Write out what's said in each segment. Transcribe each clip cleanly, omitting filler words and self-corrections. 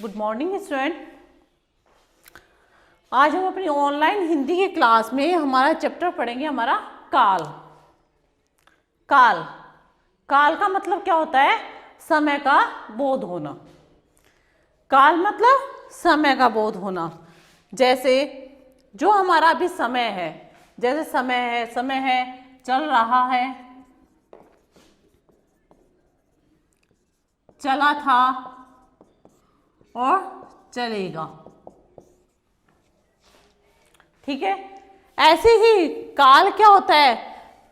Good morning student. आज हम अपनी ऑनलाइन हिंदी की क्लास में हमारा चैप्टर पढ़ेंगे, हमारा काल। काल काल का मतलब क्या होता है? समय का बोध होना। काल मतलब समय का बोध होना। जैसे जो हमारा अभी समय है, जैसे समय है, चल रहा है, चला था और चलेगा। ठीक है। ऐसे ही काल क्या होता है?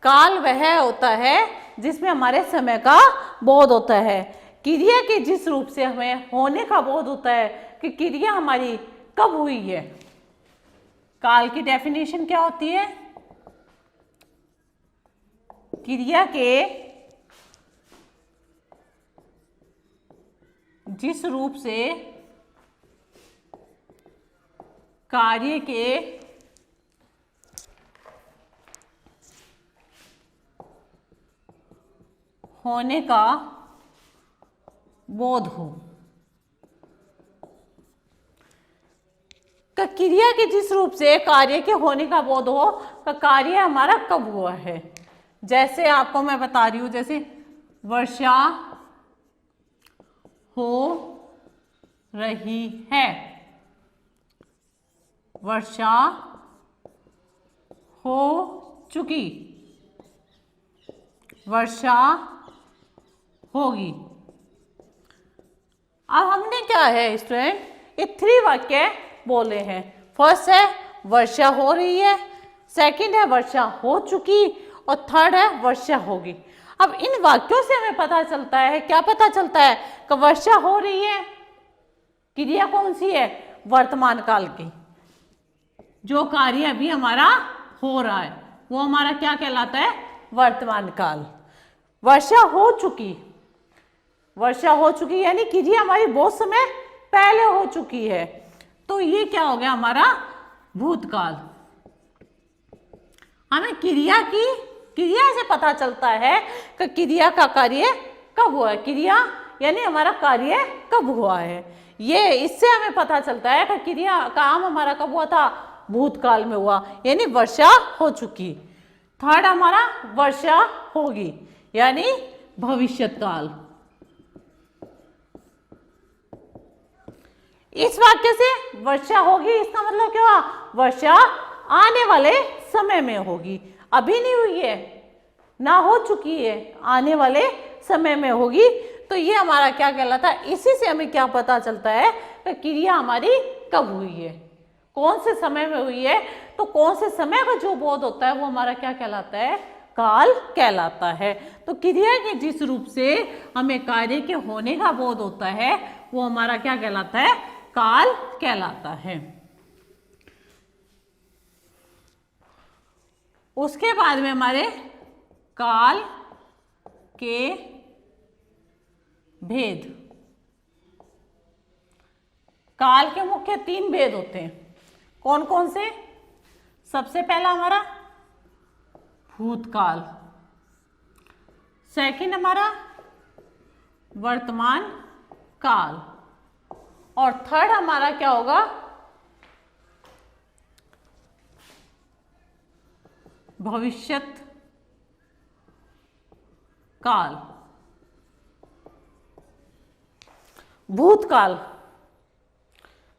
काल वह होता है जिसमें हमारे समय का बोध होता है। क्रिया के जिस रूप से हमें होने का बोध होता है कि क्रिया हमारी कब हुई है। काल की डेफिनेशन क्या होती है? क्रिया के जिस रूप से कार्य के होने का बोध हो। क्रिया के जिस रूप से कार्य के होने का बोध हो, का कार्य हमारा कब हुआ है। जैसे आपको मैं बता रही हूं, जैसे वर्षा हो रही है, वर्षा हो चुकी, वर्षा होगी। अब हमने क्या है स्टूडेंट, ये 3 वाक्य बोले हैं। फर्स्ट है वर्षा हो रही है, सेकंड है वर्षा हो चुकी और थर्ड है वर्षा होगी। अब इन वाक्यों से हमें पता चलता है, क्या पता चलता है कि वर्षा हो रही है, क्रिया कौन सी है? वर्तमान काल की। जो कार्य अभी हमारा हो रहा है वो हमारा क्या कहलाता है? वर्तमान काल। वर्षा हो चुकी, वर्षा हो चुकी यानी क्रिया हमारी बहुत समय पहले हो चुकी है, तो ये क्या हो गया? हमारा भूतकाल। हमें क्रिया से पता चलता है कि क्रिया का कार्य कब हुआ है। क्रिया यानी हमारा कार्य कब हुआ है, ये इससे हमें पता चलता है कि क्रिया काम हमारा कब हुआ था? भूतकाल में हुआ, यानी वर्षा हो चुकी। थर्ड हमारा वर्षा होगी यानी भविष्यत काल। इस वाक्य से वर्षा होगी, इसका मतलब क्या हुआ? वर्षा आने वाले समय में होगी, अभी नहीं हुई है, ना हो चुकी है, आने वाले समय में होगी। तो ये हमारा क्या कहलाता है? इसी से हमें क्या पता चलता है कि क्रिया हमारी कब हुई है, कौन से समय में हुई है। तो कौन से समय का जो बोध होता है वो हमारा क्या कहलाता है? काल कहलाता है। तो क्रिया के जिस रूप से हमें कार्य के होने का बोध होता है वो हमारा क्या कहलाता है? काल कहलाता है। उसके बाद में हमारे काल के भेद। काल के मुख्य 3 भेद होते हैं। कौन कौन से? सबसे पहला हमारा भूतकाल, सेकंड हमारा वर्तमान काल और थर्ड हमारा क्या होगा? भविष्यत काल। भूतकाल,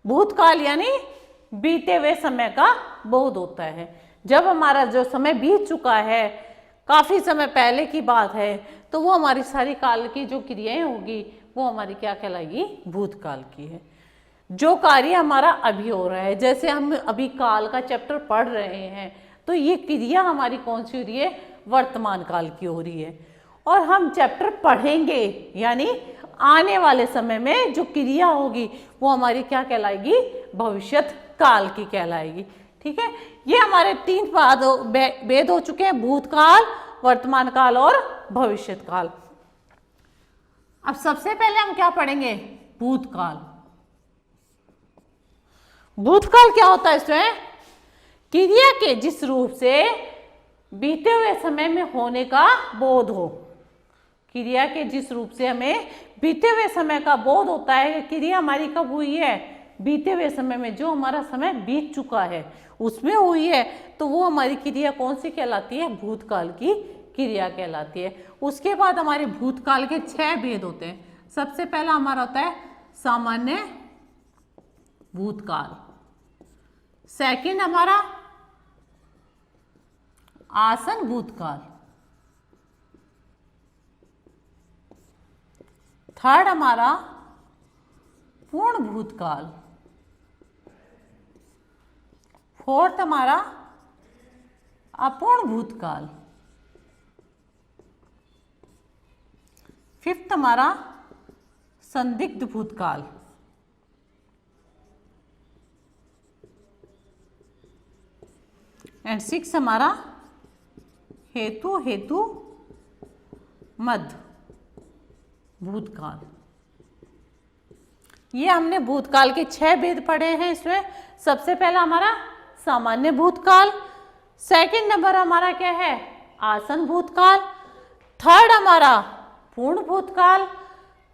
भूतकाल यानी बीते हुए समय का बोध होता है। जब हमारा जो समय बीत चुका है, काफी समय पहले की बात है, तो वो हमारी सारी काल की जो क्रियाएं होगी वो हमारी क्या कहलाएगी? भूतकाल की है। जो कार्य हमारा अभी हो रहा है, जैसे हम अभी काल का चैप्टर पढ़ रहे हैं, तो ये क्रिया हमारी कौन सी हो रही है? वर्तमान काल की हो रही है। और हम चैप्टर पढ़ेंगे यानी आने वाले समय में जो क्रिया होगी वो हमारी क्या कहलाएगी? भविष्यत काल की कहलाएगी। ठीक है, ये हमारे 3 भेद हो चुके हैं, भूतकाल, वर्तमान काल और भविष्यत काल। अब सबसे पहले हम क्या पढ़ेंगे? भूतकाल। भूतकाल क्या होता है इसमें? क्रिया के जिस रूप से बीते हुए समय में होने का बोध हो। क्रिया के जिस रूप से हमें बीते हुए समय का बोध होता है, क्रिया हमारी कब हुई है, बीते हुए समय में, जो हमारा समय बीत चुका है उसमें हुई है, तो वो हमारी क्रिया कौन सी कहलाती है, भूतकाल की क्रिया कहलाती है। उसके बाद हमारे भूतकाल के 6 भेद होते हैं। सबसे पहला हमारा होता है सामान्य भूतकाल, सेकंड हमारा आसन भूतकाल, थर्ड हमारा पूर्ण भूतकाल, फोर्थ हमारा अपूर्ण भूतकाल, फिफ्थ हमारा संदिग्ध भूतकाल, एंड सिक्स हमारा हेतु मध्य भूतकाल। ये हमने भूतकाल के 6 भेद पढ़े हैं। इसमें सबसे पहला हमारा सामान्य भूतकाल, सेकंड नंबर हमारा क्या है, आसन भूतकाल, थर्ड हमारा पूर्ण भूतकाल,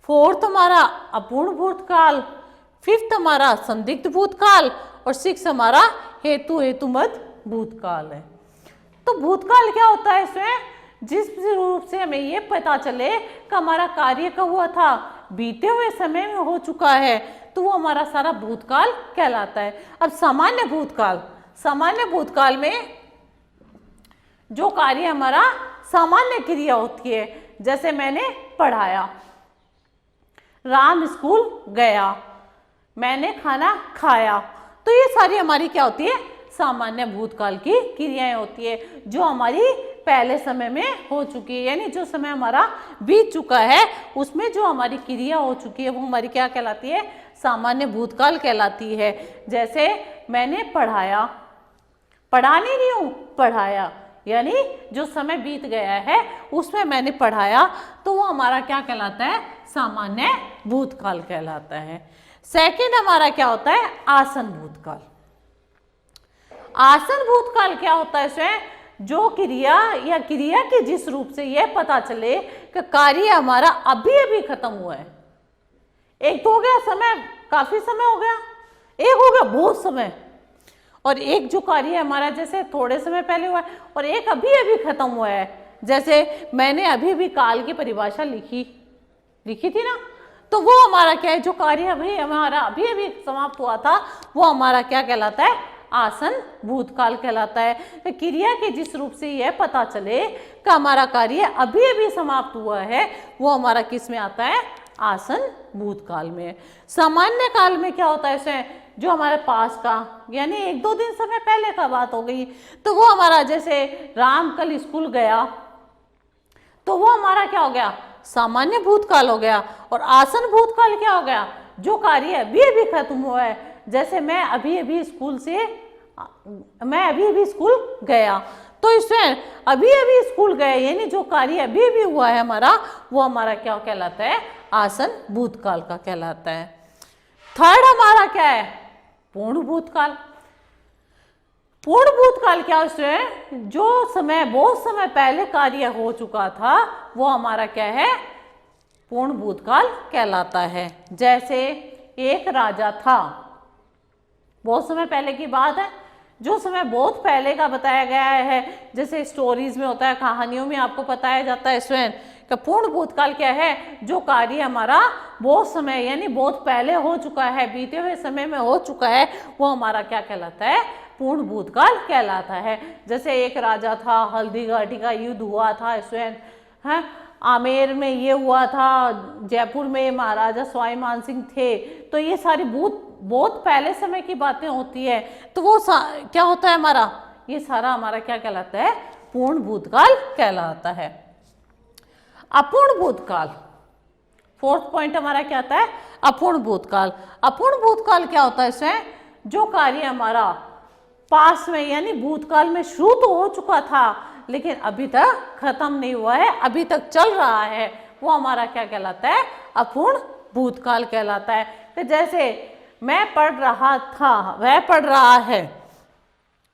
फोर्थ हमारा अपूर्ण भूतकाल, फिफ्थ हमारा संदिग्ध भूतकाल और सिक्स हमारा हेतुमत भूतकाल है। तो भूतकाल क्या होता है, इसमें जिस रूप से हमें ये पता चले कि हमारा कार्य कब हुआ था, बीते हुए समय में हो चुका है, तो वो हमारा सारा भूतकाल कहलाता है। अब सामान्य भूतकाल में जो कार्य हमारा सामान्य क्रिया होती है, जैसे मैंने पढ़ाया, राम स्कूल गया, मैंने खाना खाया, तो ये सारी हमारी क्या होती है, सामान्य भूतकाल की क्रियाएं होती है, जो हमारी पहले समय में हो चुकी है, यानी जो समय हमारा बीत चुका है उसमें जो हमारी क्रिया हो चुकी है वो हमारी क्या कहलाती है, सामान्य भूतकाल कहलाती है। जैसे मैंने पढ़ाया, पढ़ा नहीं हूं, पढ़ाया, यानी जो समय बीत गया है उसमें मैंने पढ़ाया, तो वो हमारा क्या कहलाता है, सामान्य भूतकाल कहलाता है। सेकंड हमारा क्या होता है, आसन भूतकाल। आसन भूतकाल क्या होता है, इसमें जो क्रिया या क्रिया के जिस रूप से यह पता चले कि कार्य हमारा अभी अभी खत्म हुआ है। एक तो हो गया समय, काफी समय हो गया, एक हो गया बहुत समय, और एक जो कार्य हमारा जैसे थोड़े समय पहले हुआ है और एक अभी अभी खत्म हुआ है। जैसे मैंने अभी अभी काल की परिभाषा लिखी थी ना, तो वो हमारा क्या है, जो कार्य अभी हमारा अभी अभी समाप्त हुआ था वो हमारा क्या कहलाता है, आसन भूतकाल कहलाता है। क्रिया के जिस रूप से यह पता चले कि हमारा कार्य अभी अभी समाप्त हुआ है वो हमारा किस में आता है, आसन भूतकाल में। सामान्य काल में क्या होता है, इसमें जो हमारे पास का यानी 1-2 दिन समय पहले का बात हो गई, तो वो हमारा जैसे राम कल स्कूल गया, तो वो हमारा क्या हो गया, सामान्य भूतकाल हो गया। और आसन भूतकाल क्या हो गया, जो कार्य अभी अभी खत्म हुआ है, जैसे मैं अभी अभी स्कूल गया, तो इसमें अभी अभी स्कूल गए यानी जो कार्य अभी अभी हुआ है हमारा, वो हमारा क्या कहलाता है, आसन भूतकाल का कहलाता है। थर्ड हमारा क्या है, पूर्ण भूतकाल। पूर्ण भूतकाल क्या है, जो समय बहुत समय पहले कार्य हो चुका था वो हमारा क्या है, पूर्ण भूतकाल कहलाता है। जैसे एक राजा था, बहुत समय पहले की बात है, जो समय बहुत पहले का बताया गया है, जैसे स्टोरीज में होता है, कहानियों में आपको बताया जाता है स्वयं का। पूर्ण भूतकाल क्या है, जो कार्य हमारा बहुत समय यानी बहुत पहले हो चुका है, बीते हुए समय में हो चुका है, वो हमारा क्या कहलाता है, पूर्ण भूतकाल कहलाता है। जैसे एक राजा था, हल्दी घाटी का युद्ध हुआ था स्वयं, है आमेर में ये हुआ था, जयपुर में महाराजा सवाई मानसिंह थे, तो ये सारी बहुत पहले समय की बातें होती है, तो वो क्या होता है हमारा, ये सारा हमारा क्या कहलाता है, पूर्ण भूतकाल कहलाता है। अपूर्ण भूतकाल, फोर्थ पॉइंट हमारा क्या आता है, अपूर्ण भूतकाल। अपूर्ण भूतकाल क्या होता है, इसमें जो कार्य हमारा पास में यानी भूतकाल में शुरू तो हो चुका था लेकिन अभी तक खत्म नहीं हुआ है, अभी तक चल रहा है, वो हमारा क्या कहलाता है, अपूर्ण भूतकाल कहलाता है। तो जैसे मैं पढ़ रहा था, वह पढ़ रहा है,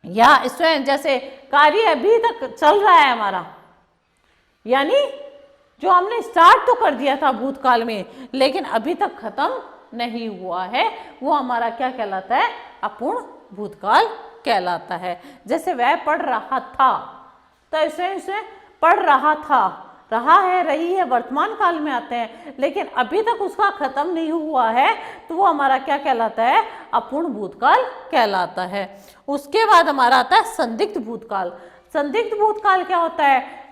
या इसमें जैसे कार्य अभी तक चल रहा है हमारा, यानी जो हमने स्टार्ट तो कर दिया था भूतकाल में, लेकिन अभी तक खत्म नहीं हुआ है, वो हमारा क्या कहलाता है? अपूर्ण भूतकाल कहलाता है। जैसे वह पढ़ रहा था, तो ऐसे पढ़ रहा था, रहा है, रही है, वर्तमान काल में आते हैं, लेकिन अभी तक उसका खत्म नहीं हुआ है, तो वो हमारा क्या कहलाता है? अपूर्ण भूतकाल कहलाता है। उसके बाद हमारा आता है संदिग्ध भूतकाल। संदिग्ध भूतकाल क्या होता है?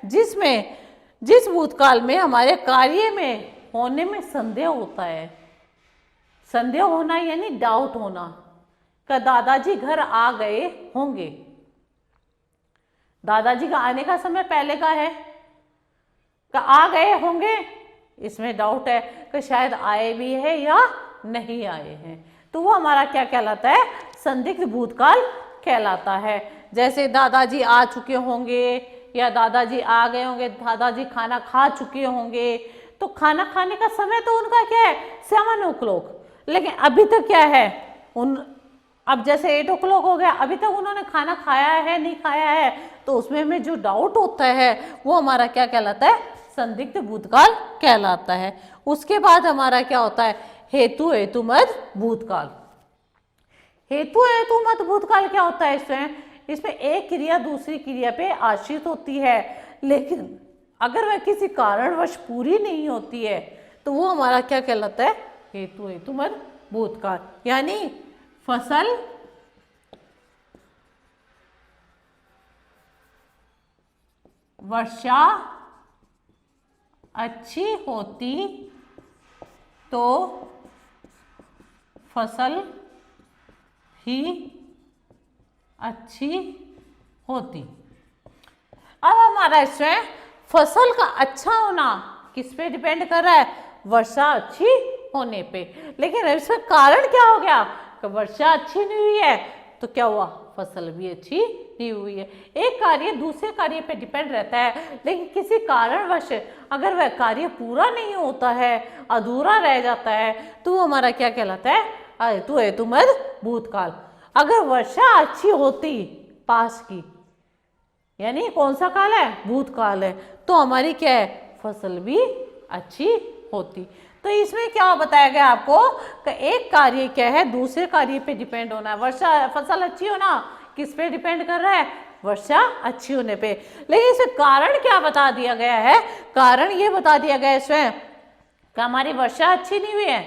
जिस भूतकाल में हमारे कार्य में होने में संदेह होता है। संदेह होना यानी डाउट होना, कि दादाजी घर आ गए होंगे, दादाजी का आने का समय पहले का है, कि आ गए होंगे, इसमें डाउट है कि शायद आए भी है या नहीं आए हैं, तो वो हमारा क्या कहलाता है? संदिग्ध भूतकाल कहलाता है। जैसे दादाजी आ चुके होंगे या दादाजी आ गए होंगे, दादाजी खाना खा चुके होंगे, तो खाना खाने का समय तो उनका क्या है? 7 o'clock, लेकिन अभी तक क्या है? अब जैसे 8 o'clock हो गया, अभी तक उन्होंने खाना खाया है नहीं खाया है, तो उसमें में जो डाउट होता है वो हमारा क्या कहलाता है? संदिग्ध भूतकाल कहलाता है। उसके बाद हमारा क्या होता है? हेतु हेतुमद भूतकाल। हेतु हेतुमद भूतकाल क्या होता है? इसमें एक क्रिया दूसरी क्रिया पे आश्रित होती है, लेकिन अगर वह किसी कारणवश पूरी नहीं होती है, तो वो हमारा क्या कहलाता है? हेतु हेतुमद भूतकाल। यानी फसल वर्षा अच्छी होती तो फसल ही अच्छी होती। अब हमारा इसमें फसल का अच्छा होना किस पे डिपेंड कर रहा है? वर्षा अच्छी होने पे। लेकिन इसमें कारण क्या हो गया कि वर्षा अच्छी नहीं हुई है, तो क्या हुआ? फसल भी अच्छी नहीं हुई है। एक कार्य दूसरे कार्य पे डिपेंड रहता है, लेकिन किसी कारणवश अगर वह कार्य पूरा नहीं होता है, अधूरा रह जाता है, तो वो हमारा क्या कहलाता है? हेतु हेतुमद भूतकाल। अगर वर्षा अच्छी होती पास की, यानी कौन सा काल है? भूतकाल है, तो हमारी क्या है? फसल भी अच्छी होती। तो इसमें क्या बताया गया आपको कि एक कार्य क्या है? दूसरे कार्य पे डिपेंड होना है। वर्षा फसल अच्छी होना किस पे डिपेंड कर रहा है? वर्षा अच्छी होने पे। लेकिन इसमें कारण क्या बता दिया गया है? कारण ये बता दिया गया है इसमें कि हमारी वर्षा अच्छी नहीं हुई है,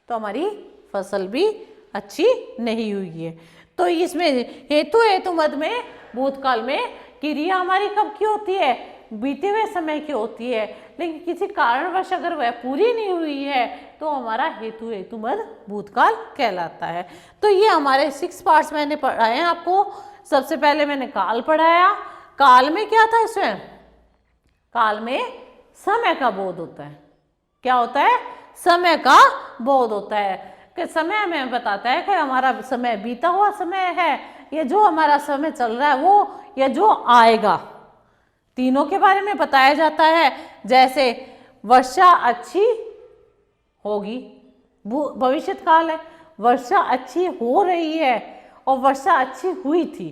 तो हमारी फसल भी अच्छी नहीं हुई है। तो इसमें हेतु हेतुमद में भूतकाल में क्रिया हमारी कब की होती है? बीते हुए समय की होती है, लेकिन किसी कारणवश अगर वह पूरी नहीं हुई है, तो हमारा हेतु हेतुमद भूतकाल कहलाता है। तो ये हमारे 6 पार्ट्स मैंने पढ़ाए हैं आपको। सबसे पहले मैंने काल पढ़ाया। काल में क्या था? इसमें काल में समय का बोध होता है। क्या होता है? समय का बोध होता है कि समय हमें बताता है कि हमारा समय बीता हुआ समय है, या जो हमारा समय चल रहा है वो, या जो आएगा, तीनों के बारे में बताया जाता है। जैसे वर्षा अच्छी होगी, भविष्य काल है, वर्षा अच्छी हो रही है और वर्षा अच्छी हुई थी,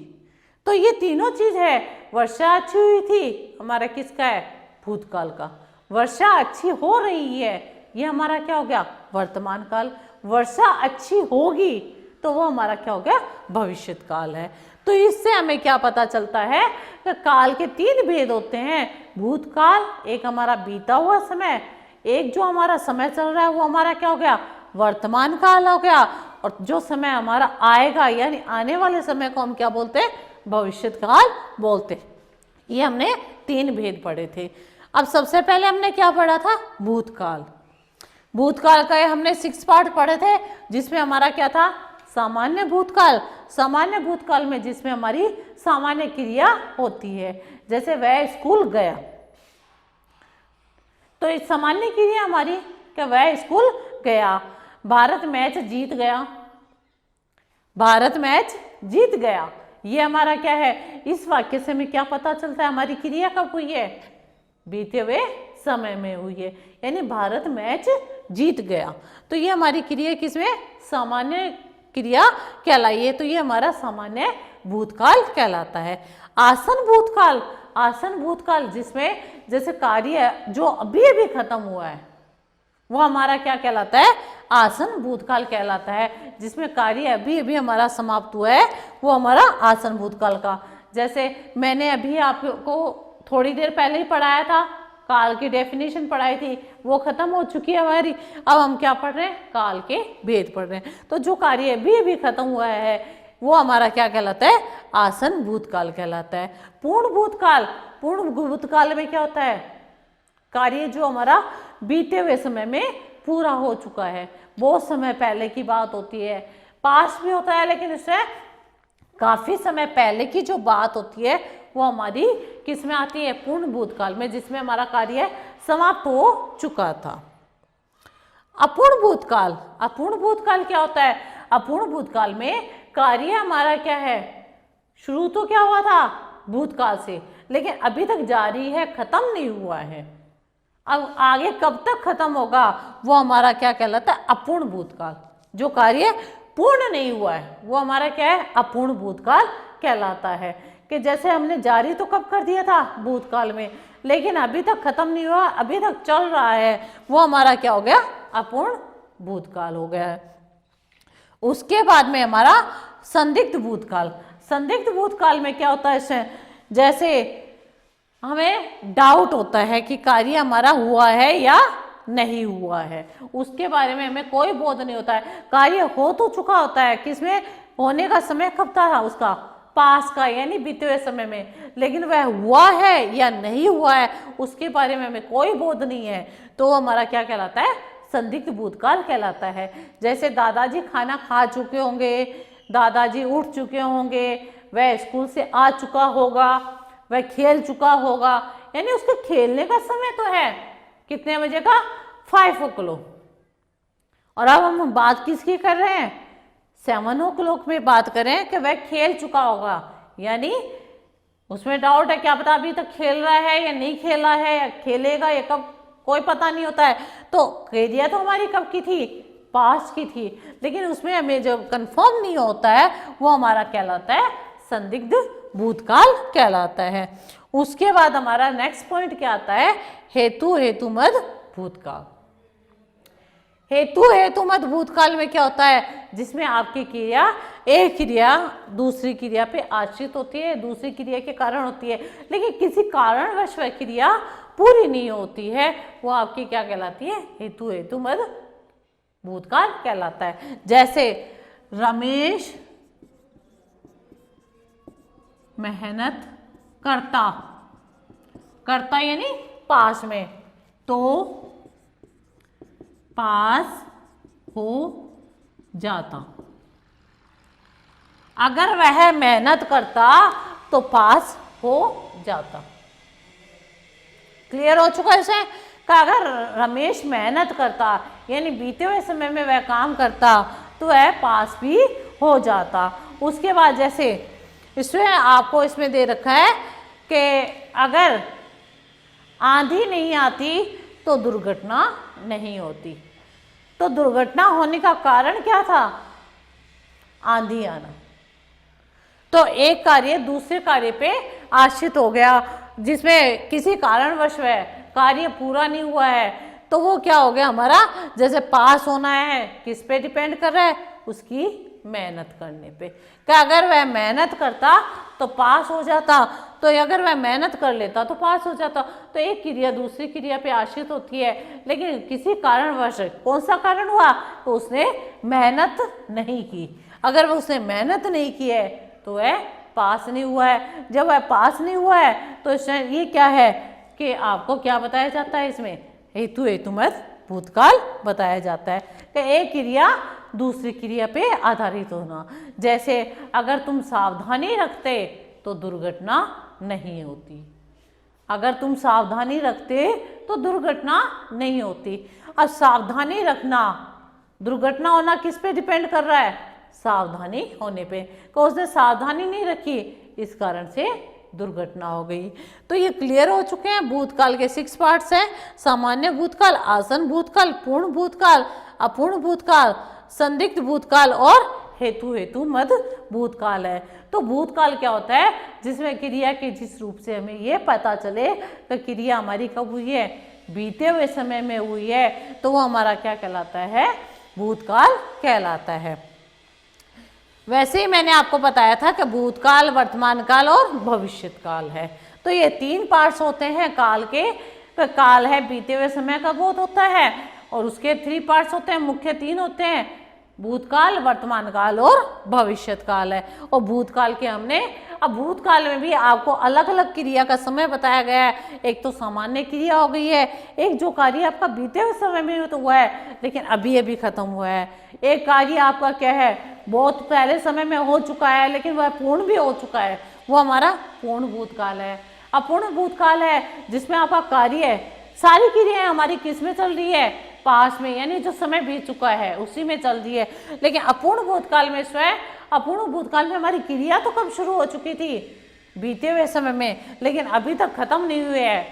तो ये तीनों चीज है। वर्षा अच्छी हुई थी हमारा किसका है? भूतकाल का। वर्षा अच्छी हो रही है, ये हमारा क्या हो गया? वर्तमान काल। वर्षा अच्छी होगी, तो वो हमारा क्या हो गया? भविष्य काल है। तो इससे हमें क्या पता चलता है कि काल के 3 भेद होते हैं। भूतकाल, एक हमारा बीता हुआ समय, एक जो हमारा समय चल रहा है वो हमारा क्या हो गया? वर्तमान काल हो गया, और जो समय हमारा आएगा यानी आने वाले समय को हम क्या बोलते हैं? भविष्य काल बोलते हैं। ये हमने 3 भेद पढ़े थे। अब सबसे पहले हमने क्या पढ़ा था? भूतकाल। भूतकाल का हमने 6 पार्ट पढ़े थे, जिसमें हमारा क्या था? सामान्य भूतकाल। सामान्य भूतकाल में जिसमें हमारी सामान्य क्रिया होती है, जैसे वह स्कूल गया, तो इस सामान्य क्रिया हमारी कि वह स्कूल गया। भारत मैच जीत गया, भारत मैच जीत गया, ये हमारा क्या है? इस वाक्य से हमें क्या पता चलता है? हमारी क्रिया कब हुई है? बीते हुए समय में हुई है, यानी भारत मैच जीत गया। तो ये हमारी क्रिया किसमें? सामान्य क्रिया कहलाई है, तो ये हमारा सामान्य भूतकाल कहलाता है। आसन भूतकाल, आसन भूतकाल जिसमें जैसे कार्य जो अभी अभी खत्म हुआ है वो हमारा क्या कहलाता है, आसन भूतकाल कहलाता है। जिसमें कार्य अभी अभी हमारा समाप्त हुआ है वो हमारा आसन भूतकाल का। जैसे मैंने अभी आपको थोड़ी देर पहले ही पढ़ाया था, काल की डेफिनेशन पढ़ाई थी, वो खत्म हो चुकी है हमारी। अब हम क्या पढ़ रहे हैं, काल के भेद पढ़ रहे हैं। तो जो कार्य अभी अभी खत्म हुआ है वो हमारा क्या कहलाता है, आसन भूतकाल कहलाता है। पूर्ण भूतकाल, पूर्ण भूतकाल में क्या होता है, कार्य जो हमारा बीते हुए समय में पूरा हो चुका है, बहुत समय पहले की बात होती है। पास भी होता है लेकिन इससे काफी समय पहले की जो बात होती है वो हमारी किस में आती है, पूर्ण भूतकाल में, जिसमें हमारा कार्य समाप्त हो चुका था। अपूर्ण भूतकाल, अपूर्ण भूतकाल क्या होता है, अपूर्ण भूतकाल में कार्य हमारा क्या है, शुरू तो क्या हुआ था भूतकाल से, लेकिन अभी तक जारी है, खत्म नहीं हुआ है। अब आगे कब तक खत्म होगा वो हमारा क्या कहलाता है, अपूर्ण भूतकाल। जो कार्य पूर्ण नहीं हुआ है वो हमारा क्या है, अपूर्ण भूतकाल कहलाता है। कि जैसे हमने जारी तो कब कर दिया था भूतकाल में, लेकिन अभी तक खत्म नहीं हुआ, अभी तक चल रहा है, वो हमारा क्या हो गया, अपूर्ण भूतकाल हो गया है। उसके बाद में हमारा संदिग्ध भूतकाल। संदिग्ध भूतकाल में क्या होता है, जैसे हमें डाउट होता है कि कार्य हमारा हुआ है या नहीं हुआ है, उसके बारे में हमें कोई बोध नहीं होता है। कार्य हो तो चुका होता है, किसमें होने का समय कब था उसका, पास का यानी बीते हुए समय में, लेकिन वह हुआ है या नहीं हुआ है उसके बारे में हमें कोई बोध नहीं है, तो हमारा क्या कहलाता है, संदिग्ध भूतकाल कहलाता है। जैसे दादाजी खाना खा चुके होंगे, दादाजी उठ चुके होंगे, वह स्कूल से आ चुका होगा, वह खेल चुका होगा, यानी उसके खेलने का समय तो है कितने बजे का, 5 o'clock। और अब हम बात किसकी कर रहे हैं, 7 o'clock में बात करें कि वह खेल चुका होगा, यानी उसमें डाउट है, क्या पता अभी तक खेल रहा है या नहीं खेला है, या खेलेगा या कब, कोई पता नहीं होता है। तो क्रिया तो हमारी कब की थी, पास्ट की थी, लेकिन उसमें हमें जब कंफर्म नहीं होता है वो हमारा कहलाता है संदिग्ध भूतकाल कहलाता है। उसके बाद हमारा नेक्स्ट पॉइंट क्या आता है, हेतु हेतुमद भूतकाल। हेतु हेतुमद भूतकाल में क्या होता है, जिसमें आपकी क्रिया, एक क्रिया दूसरी क्रिया पे आश्रित होती है, दूसरी क्रिया के कारण होती है, लेकिन किसी कारणवश वह क्रिया पूरी नहीं होती है, वो आपकी क्या कहलाती है, हेतु हेतुमद भूतकाल कहलाता है। जैसे रमेश मेहनत करता, करता यानी पास में, तो पास हो जाता। अगर वह मेहनत करता तो पास हो जाता। क्लियर हो चुका है इसे, कि अगर रमेश मेहनत करता यानी बीते हुए समय में वह काम करता तो वह पास भी हो जाता। उसके बाद जैसे इसमें आपको इसमें दे रखा है कि अगर आंधी नहीं आती तो दुर्घटना नहीं होती। तो दुर्घटना होने का कारण क्या था, आंधी आना। तो एक कार्य दूसरे कार्य पे आश्रित हो गया, जिसमें किसी कारणवश वह कार्य पूरा नहीं हुआ है, तो वो क्या हो गया हमारा, जैसे पास होना है किस पे डिपेंड कर रहा है, उसकी मेहनत करने पे। क्या अगर वह मेहनत करता तो पास हो जाता, तो अगर वह मेहनत कर लेता तो पास हो जाता। तो एक क्रिया दूसरी क्रिया पे आश्रित होती है, लेकिन किसी कारणवश, कौन सा कारण हुआ, तो उसने मेहनत नहीं की। अगर वह उसने मेहनत नहीं की है तो वह पास नहीं हुआ है। जब वह पास नहीं हुआ है तो ये क्या है कि आपको क्या बताया जाता है, इसमें हेतु हेतुमद भूतकाल बताया जाता है कि एक क्रिया दूसरी क्रिया पे आधारित होना। जैसे अगर तुम सावधानी रखते तो दुर्घटना नहीं होती, अगर तुम सावधानी रखते तो दुर्घटना नहीं होती। अब सावधानी रखना, दुर्घटना होना किस पे डिपेंड कर रहा है, सावधानी होने पे। तो उसने सावधानी नहीं रखी, इस कारण से दुर्घटना हो गई। तो ये क्लियर हो चुके हैं। भूतकाल के 6 पार्ट्स हैं, सामान्य भूतकाल, आसन भूतकाल, पूर्ण भूतकाल, अपूर्ण भूतकाल, संदिग्ध भूतकाल और हेतु हेतु मद भूतकाल है। तो भूतकाल क्या होता है, जिसमें क्रिया के जिस रूप से हमें ये पता चले कि क्रिया हमारी कब हुई है, बीते हुए समय में हुई है, तो वो हमारा क्या कहलाता है, भूतकाल कहलाता है। वैसे ही मैंने आपको बताया था कि भूतकाल, वर्तमान काल और भविष्यत काल है। तो ये 3 पार्ट्स होते हैं काल के। तो काल है बीते हुए समय का बोध होता है, और उसके 3 पार्ट्स होते हैं, मुख्य 3 होते हैं, भूतकाल, वर्तमान काल और भविष्यत काल है। और भूतकाल के हमने, अब भूतकाल में भी आपको अलग अलग क्रिया का समय बताया गया है। एक तो सामान्य क्रिया हो गई है, एक जो कार्य आपका बीते हुए समय में तो हुआ है लेकिन अभी अभी खत्म हुआ है, एक कार्य आपका क्या है, बहुत पहले समय में हो चुका है लेकिन वह पूर्ण भी हो चुका है, वो हमारा पूर्ण भूतकाल है। अपूर्ण भूतकाल है जिसमें आपका कार्य है, सारी क्रियाएं हमारी किस में चल रही है, पास में, यानी जो समय बीत चुका है उसी में चल रही है। लेकिन अपूर्ण भूतकाल में स्वयं, अपूर्ण भूतकाल में हमारी क्रिया तो कब शुरू हो चुकी थी, बीते हुए समय में, लेकिन अभी तक खत्म नहीं हुई है,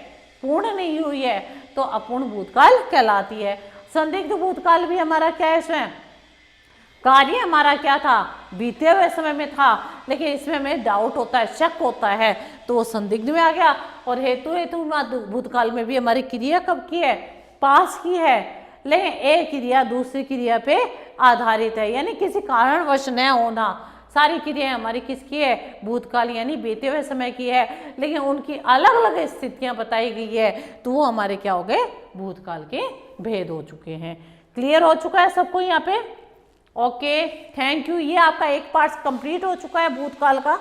पूर्ण नहीं हुई है, तो अपूर्ण भूतकाल कहलाती है। संदिग्ध भूतकाल भी हमारा क्या है, स्वयं कार्य हमारा क्या था, बीते हुए समय में था, लेकिन इसमें हमें डाउट होता है, शक होता है, तो वो संदिग्ध में आ गया। और हेतु हेतु भूतकाल में भी हमारी क्रिया कब की है, पास की है, लेकिन एक क्रिया दूसरी क्रिया पे आधारित है, यानी किसी कारणवश न होना। सारी क्रियाएं हमारी किसकी है, भूतकाल यानी बीते हुए समय की है, लेकिन उनकी अलग अलग स्थितियां बताई गई है, तो वो हमारे क्या हो गए, भूतकाल के भेद हो चुके हैं। क्लियर हो चुका है सबको यहाँ पे? Okay, thank you. ये आपका एक पार्ट कंप्लीट हो चुका है भूतकाल का।